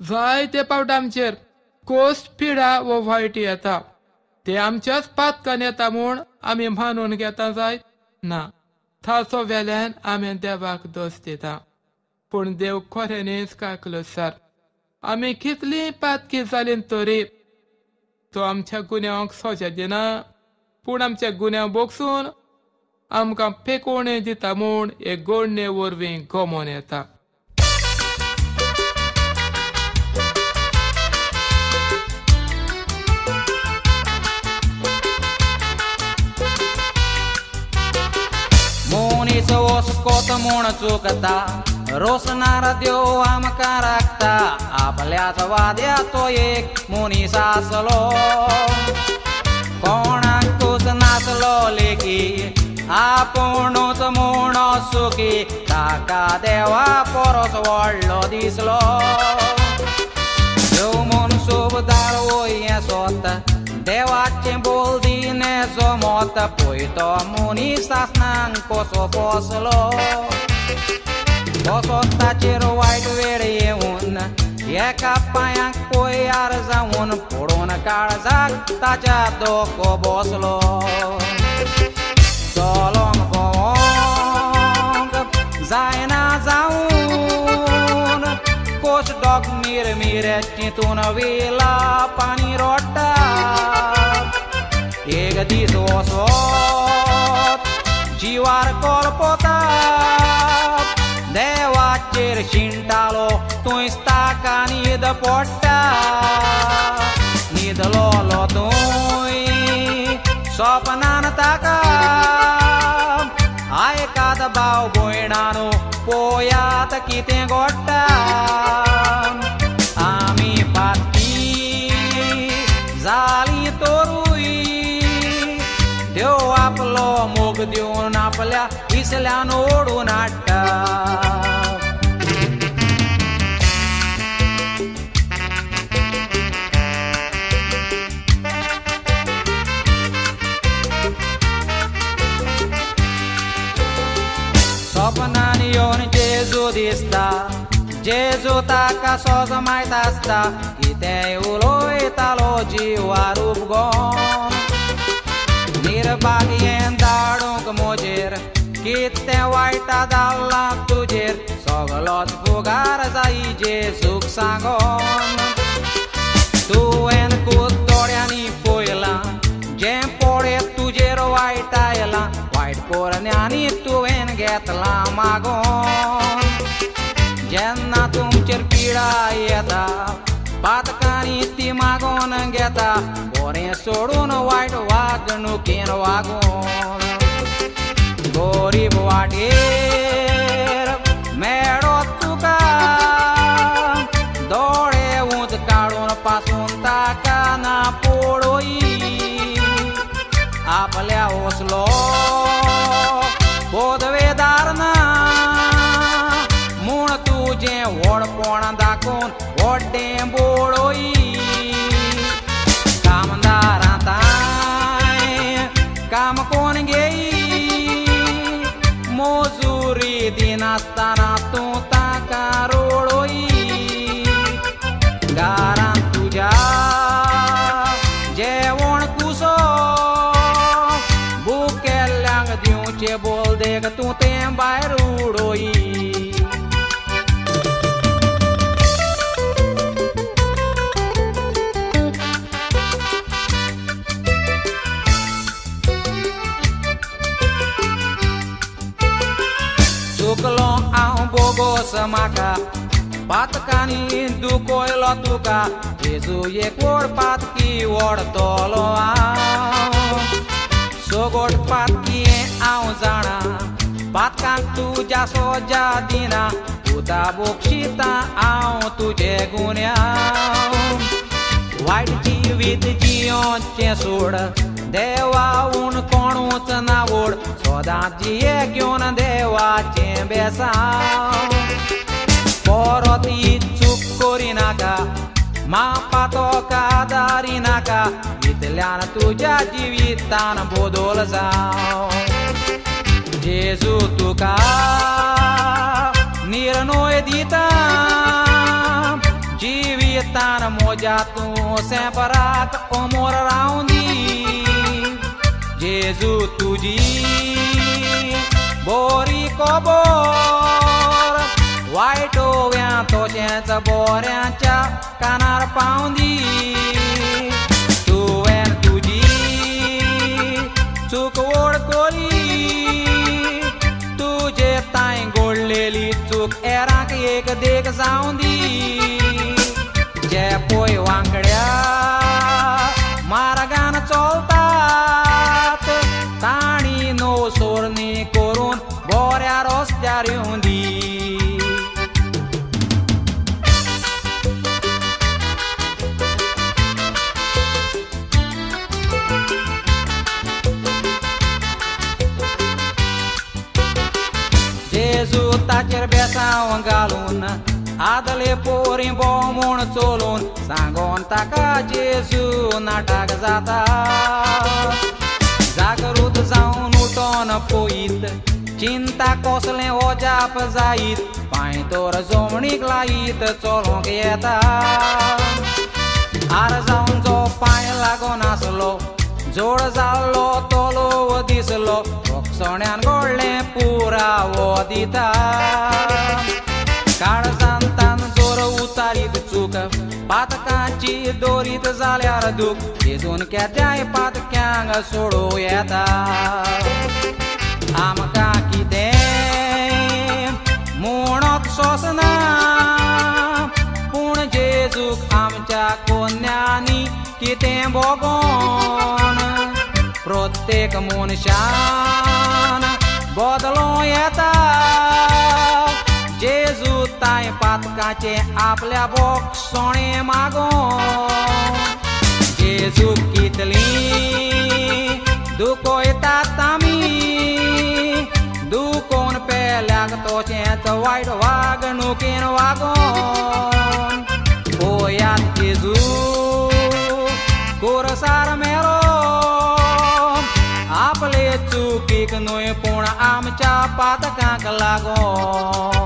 जायते पावट आमचेर कोस्ट पिडा व वायट येता ते आमच्याच पातकान येता म्हूण आमी मानून घेता जायत ना थासो वेल्यान आमी देवाक दोस दिता पूण देव खऱ्यानीच काकलसार आमी कितली पातकी जाली तरी तो आमच्या गुन्यांक सोजा दिना पूण आमच्या गुन्यांक बोगसून आमकां पेकोवणे दिता म्हूण एक गोडणे वरवीं गमोन येता मनीस वस्कोत म्हूण चुकता रोसणारा देव आमकां राखता आपल्याच वाद्याचो एक मनीस आसलो कोणाकूच नासलो लेकी आपुणूच म्हूण सुखी ताका देवा परस व्हडलो दिसलो देव म्हूण सोबदार वयें सोत देवाचें बोल दिने जमत पळय तो मनीस आसनाक कसो पोसलो कसो ताचेर वायट वेळ येवन एका पांयाक पयार जावन पडून काळजाक ताच्या दोको बसलो चलोंक भोंवोंक जायना जावन कोसडोक मिरमिरे चिंतून वेला पाणी रोडटा एक दीस वसोत जिवार कोलपोता देवाचेर शिंटालो तुंयच ताका न्हीद पडटा न्हिदलोलो तुंय सपनान ताका आयकात भाव भयणानो पळयात कितें घडटा आमी पातकी जालीं तोरूय देव आपलो मोग दिवन आपल्या इसल्यान ओडून हाडटा सपनान येवन जेजू दिसता जेजू ताका सोज मायत आसता कितेंय उलयतालो जिवार उपगोन निर्भाग्येन धाडूंक म्हजेर कितें वायटा जाल्लां तुजेर सगलोच फुगार जायी जेजूक सांगोन तुवें कुद्दोड्यांनी पळयलां जें पळयत तुजेर वायट आयलां वायट पोरण्यांनी तुवें घेतलां मागोन जेन्ना तुमचेर पिडा येता पातकांनी ती मागोन घेता बरें सोडून वायट वागणुकेन वागून गरीब वाटेर मेळो तुका दोळे उंच काडून पासून ताका ना पळोई आपल्या वसलो बोधवेदार ना म्हूण तुजें व्हडपण दाखोवन व्हड्डें बोळोई कामदारांताय काम कोण घेई मोजुरी दिनासतना तूं ताका रोळोई घरांत तुज्या जेवण कुसो भुकेल्ल्यांक दिवचें बोल देख तूं तें भायर उडोई चुकलो हांव बोगोस म्हाका पातकांनी दुखयलो तुका जेजू एक व्हड पातकी व्हडतलो हांव सोगोट पातकी हांव जाणा पातकांक तुज्या सोजा दिना उदा बोक्षिता हांव तुजे गुन्यांव वायट जिवीत जियोचें सोड देवाहून कोणूच ना ओड सदांच जिये घेवन देवाचें बेसांव परत ही चूक करिनाका मापातो कादारी नाका इतल्यान तुज्या जिवितान बदल जावं जेजू तुका निर्णय दिता जिवी तान मोजा तूं सेपराक ओमोर रावंदी जेजू तुजी बोरी कोबोर वायट ओव्या तोशेंच बोऱ्यांच्या कानार पावंदी तुवें तुजी चूक वळखली तुजे ताई घडलेली चूक एरांक एक देख जावंदी जे पळय वांगड्या मार्गान चलतात तांणी नो सोरणी करून बऱ्या रस्त्यार येवंदी जेजू ताचेर बेसांव घालून आदले पोरी बोमूण चोलून सांगोन ताका जेजू नाटक जाता जागृत जावन उठोन पळयत चिंता कसलें ओजाप जायत पांय तर जमणीक लायत चलोंक येता हार जावन जो पांय लागोन आसलो जोड जाल्लो तोलो दिसलो रोखसोण्यान घडलें पुरावो दिता काळजान तान जोर उतारीत चूक पातकांची दोरीत जाल्यार दूख जेजून केद्याय पातक्यांक सोडूं येता आमकां कितें म्हणोक सोंसना पूण जेजूक आमच्या कोन्यांनी कितें भोगोन प्रत्येक मनशान बदलो येता जेजू ताय पातकाचे आपल्या बोगसोणे मागोन जेजू कितली दुखोयतात आमी दुखोवन पेल्याक तोचेंच वायट वागणुकेन वागोन पळयात जेजू कोरसार मेलो आपले चुकीक न्हय पूण आमच्या पातकांक लागोन